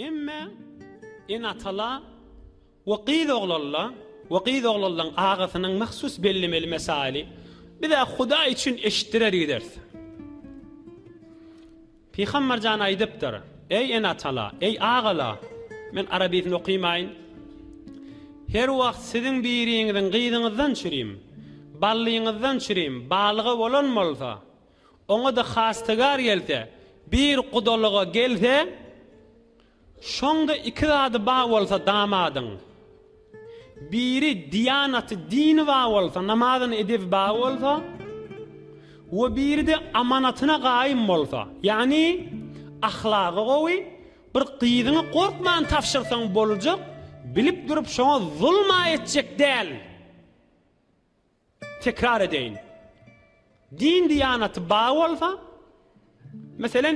Emme en atala Vakid oğlallan ağasının mahsus bellimeli mesali bir de Huda için eşittirer giderse. Peygamber can aydıptır. Ey en atala, ey ağala, men Arabiyetini okuyamayın. Her vakt sizin biriğinizden gıydığınızdan çüreyim, ballığınızdan çüreyim, balığı olan olsa, ona da hastagar gelse, bir kudoluğa gelse, şonda iki adı bağ olsa damadın, biri diyanatı, dini bağ olsa, namazın edip bağ olsa, ve biri de amanatına qaim olsa, yani ahlakı qovi, bir qıydığını korkman tafşırsan bolacak, bilip durup şona zulma edecek değil. Tekrar edeyim. Din diyanatı bağ olsa, mesela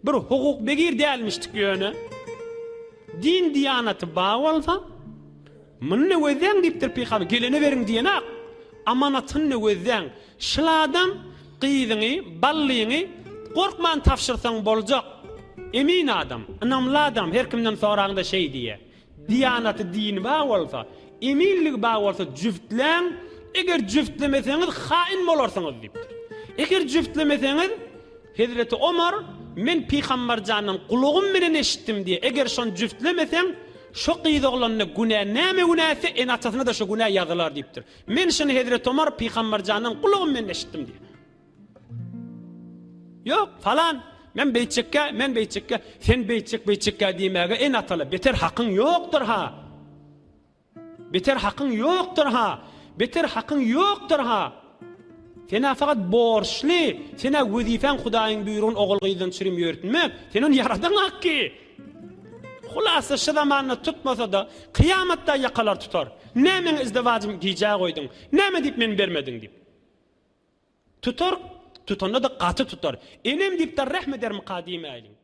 bir hukuk begir değilmiştik yönü, din diyanatı bağ olsa, mınne vezden deyiptir Peygamber, gelene verin diyene, amanatını vezden, şıladan qıydığını, ballığını, korkman tafşırsan bolacak. Emin adam, anamlı adam, her kimden sorağında şey diye. Diyanatı din bağ olsa, eminlik bağ olsa cüftlen, eğer cüftlemeseniz hain olursanız deyiptir. Eğer cüftlemeseniz, Hazreti Ömer, men Peygamber canım kulağım menen eşittim diye, eğer şon cüftlemesen, şu qıydıqlarına günah, näme günahse en atasına da şu günah yazılar deyiptir. Men şunu Hazreti Ömer Peygamber canım kulağım menen eşittim diye. Yok falan, men beytçekka, sen beytçekka diýmäge en atalı, beter hakkın yoktur ha. Beter hakkın yoktur ha. Sena fakat borçlu, sena wezifan Hudaýyň buyrugyny ogul gyýdan çürüm ýörtmek, senin yaradan hakky. Hulasa şu zamanla tutmasa da kıyamatda yakalar tutar. Nämen izdivajym giýjä goýdyň, näme dip men bermediň dip. Tutar, tutanda da qatı tutar. Enem dip de rahmet ederim kadime aylin.